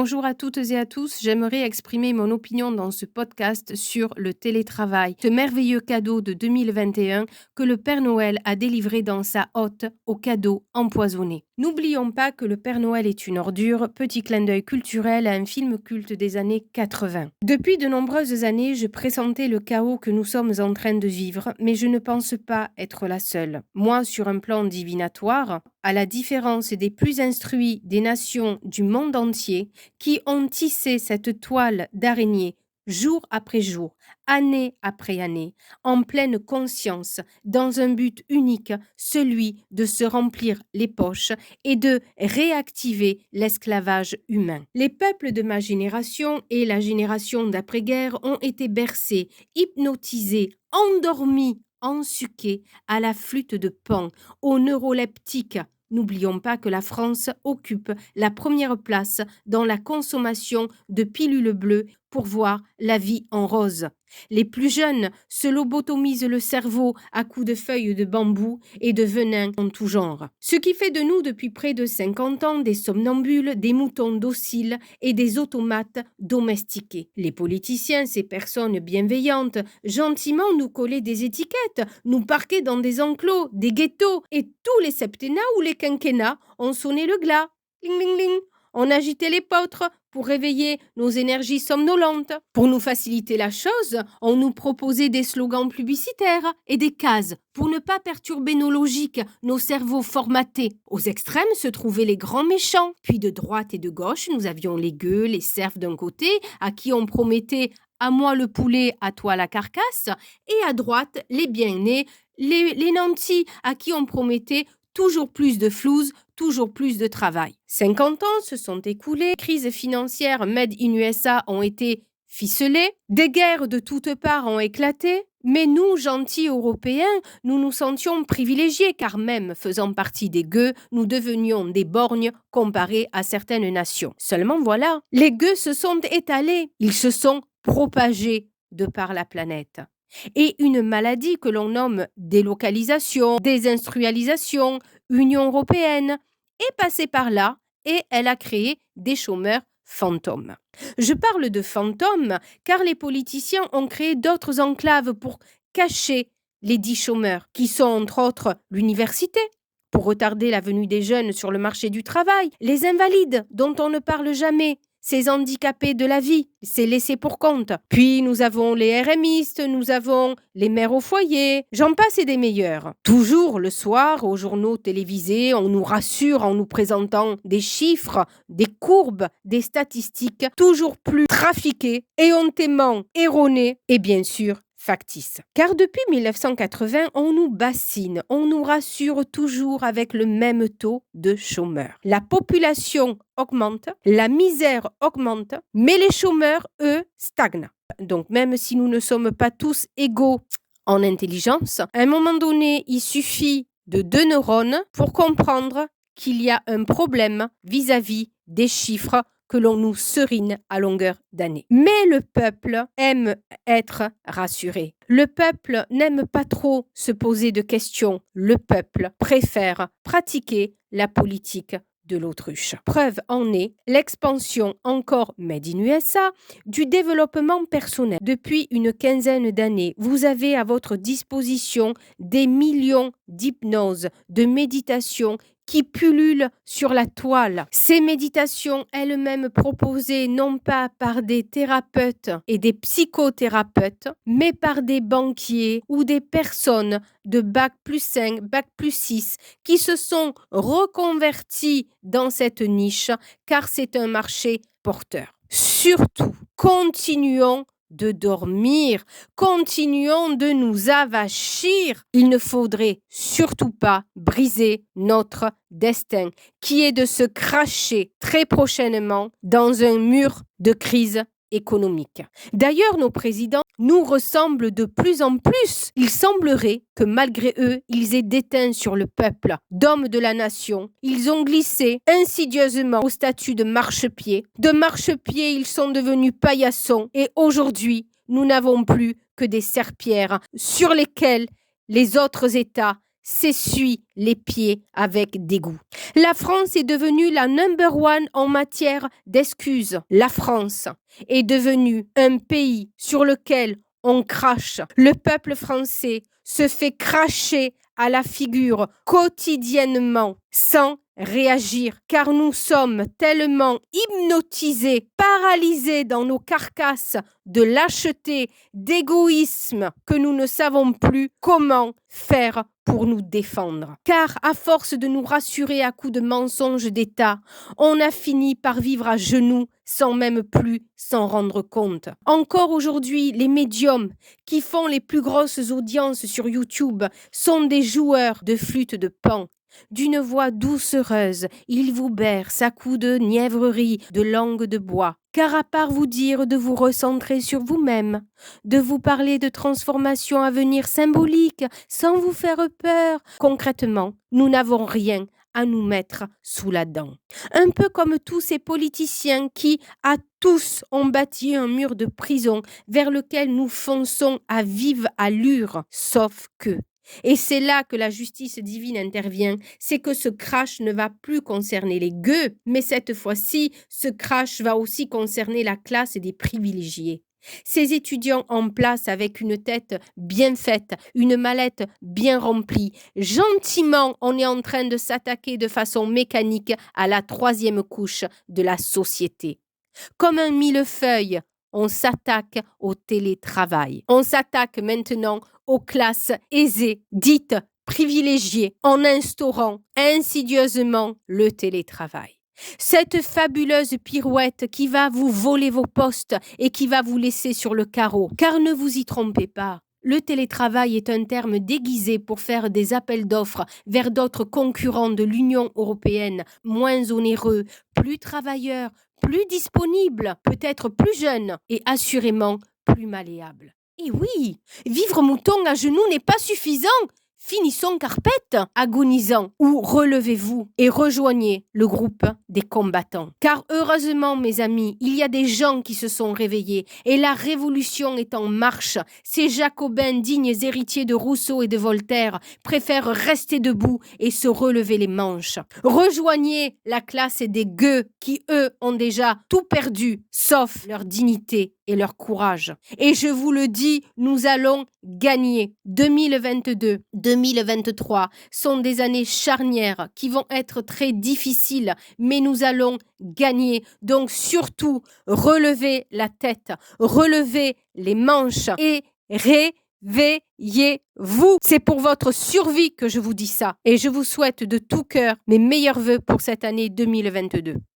Bonjour à toutes et à tous, j'aimerais exprimer mon opinion dans ce podcast sur le télétravail, ce merveilleux cadeau de 2021 que le Père Noël a délivré dans sa hotte aux cadeaux empoisonnés. N'oublions pas que le Père Noël est une ordure, petit clin d'œil culturel à un film culte des années 80. Depuis de nombreuses années, je pressentais le chaos que nous sommes en train de vivre, mais je ne pense pas être la seule. Moi, sur un plan divinatoire, à la différence des plus instruits des nations du monde entier, qui ont tissé cette toile d'araignée jour après jour, année après année, en pleine conscience, dans un but unique, celui de se remplir les poches et de réactiver l'esclavage humain. Les peuples de ma génération et la génération d'après-guerre ont été bercés, hypnotisés, endormis, ensuqués à la flûte de Pan, aux neuroleptiques. N'oublions pas que la France occupe la première place dans la consommation de pilules bleues pour voir la vie en rose. Les plus jeunes se lobotomisent le cerveau à coups de feuilles de bambou et de venin en tout genre. Ce qui fait de nous depuis près de 50 ans des somnambules, des moutons dociles et des automates domestiqués. Les politiciens, ces personnes bienveillantes, gentiment nous collaient des étiquettes, nous parquaient dans des enclos, des ghettos, et tous les septennats ou les quinquennats ont sonné le glas. Ling ling ling. On agitait les poutres pour réveiller nos énergies somnolentes. Pour nous faciliter la chose, on nous proposait des slogans publicitaires et des cases pour ne pas perturber nos logiques, nos cerveaux formatés. Aux extrêmes se trouvaient les grands méchants. Puis de droite et de gauche, nous avions les gueux, les serfs d'un côté, à qui on promettait « à moi le poulet, à toi la carcasse », et à droite, les bien-nés, les nantis, à qui on promettait toujours plus de flouze, toujours plus de travail. 50 ans se sont écoulés, crises financières made in USA ont été ficelées, des guerres de toutes parts ont éclaté, mais nous, gentils Européens, nous nous sentions privilégiés car même faisant partie des gueux, nous devenions des borgnes comparés à certaines nations. Seulement voilà, les gueux se sont étalés, ils se sont propagés de par la planète. Et une maladie que l'on nomme délocalisation, désindustrialisation, Union européenne, est passée par là et elle a créé des chômeurs fantômes. Je parle de fantômes car les politiciens ont créé d'autres enclaves pour cacher les dits chômeurs, qui sont entre autres l'université, pour retarder la venue des jeunes sur le marché du travail, les invalides dont on ne parle jamais, ces handicapés de la vie, ces laissés pour compte. Puis nous avons les RMistes, nous avons les mères au foyer, j'en passe et des meilleurs. Toujours le soir, aux journaux télévisés, on nous rassure en nous présentant des chiffres, des courbes, des statistiques toujours plus trafiquées, éhontément erronées et bien sûr factice. Car depuis 1980, on nous bassine, on nous rassure toujours avec le même taux de chômeurs. La population augmente, la misère augmente, mais les chômeurs, eux, stagnent. Donc même si nous ne sommes pas tous égaux en intelligence, à un moment donné, il suffit de 2 neurones pour comprendre qu'il y a un problème vis-à-vis des chiffres que l'on nous serine à longueur d'année. Mais le peuple aime être rassuré. Le peuple n'aime pas trop se poser de questions. Le peuple préfère pratiquer la politique de l'autruche. Preuve en est l'expansion encore made in USA du développement personnel. Depuis une quinzaine d'années, vous avez à votre disposition des millions d'hypnoses, de méditations qui pullulent sur la toile. Ces méditations elles-mêmes proposées non pas par des thérapeutes et des psychothérapeutes, mais par des banquiers ou des personnes de bac plus 5, bac plus 6 qui se sont reconvertis dans cette niche car c'est un marché porteur. Surtout, continuons de dormir, continuons de nous avachir. Il ne faudrait surtout pas briser notre destin, qui est de se cracher très prochainement dans un mur de crise économique. D'ailleurs, nos présidents nous ressemblent de plus en plus. Il semblerait que malgré eux, ils aient déteint sur le peuple d'hommes de la nation. Ils ont glissé insidieusement au statut de marchepied. De marchepied, ils sont devenus paillassons. Et aujourd'hui, nous n'avons plus que des serpillères sur lesquelles les autres États s'essuie les pieds avec dégoût. La France est devenue la number one en matière d'excuses. La France est devenue un pays sur lequel on crache. Le peuple français se fait cracher à la figure quotidiennement sans réagir, car nous sommes tellement hypnotisés, paralysés dans nos carcasses de lâcheté, d'égoïsme, que nous ne savons plus comment faire pour nous défendre. Car à force de nous rassurer à coups de mensonges d'État, on a fini par vivre à genoux sans même plus s'en rendre compte. Encore aujourd'hui, les médiums qui font les plus grosses audiences sur YouTube sont des joueurs de flûte de Pan. D'une voix doucereuse, il vous berce à coups de niaiverie, de langue de bois. Car à part vous dire de vous recentrer sur vous-même, de vous parler de transformations à venir symboliques, sans vous faire peur, concrètement, nous n'avons rien à nous mettre sous la dent. Un peu comme tous ces politiciens qui, à tous, ont bâti un mur de prison vers lequel nous fonçons à vive allure, sauf que. Et c'est là que la justice divine intervient, c'est que ce crash ne va plus concerner les gueux, mais cette fois-ci, ce crash va aussi concerner la classe des privilégiés. Ces étudiants en place avec une tête bien faite, une mallette bien remplie, gentiment, on est en train de s'attaquer de façon mécanique à la troisième couche de la société. Comme un millefeuille, on s'attaque au télétravail. On s'attaque maintenant aux classes aisées, dites privilégiées, en instaurant insidieusement le télétravail. Cette fabuleuse pirouette qui va vous voler vos postes et qui va vous laisser sur le carreau. Car ne vous y trompez pas. Le télétravail est un terme déguisé pour faire des appels d'offres vers d'autres concurrents de l'Union européenne, moins onéreux, plus travailleurs, plus disponibles, peut-être plus jeunes et assurément plus malléables. Et oui, vivre mouton à genoux n'est pas suffisant. Finissons carpette, agonisant, ou relevez-vous et rejoignez le groupe des combattants. Car heureusement, mes amis, il y a des gens qui se sont réveillés et la révolution est en marche. Ces jacobins dignes héritiers de Rousseau et de Voltaire préfèrent rester debout et se relever les manches. Rejoignez la classe des gueux qui, eux, ont déjà tout perdu, sauf leur dignité et leur courage. Et je vous le dis, nous allons gagner. 2022, 2023 sont des années charnières qui vont être très difficiles, mais nous allons gagner. Donc surtout, relevez la tête, relevez les manches et réveillez-vous. C'est pour votre survie que je vous dis ça. Et je vous souhaite de tout cœur mes meilleurs vœux pour cette année 2022.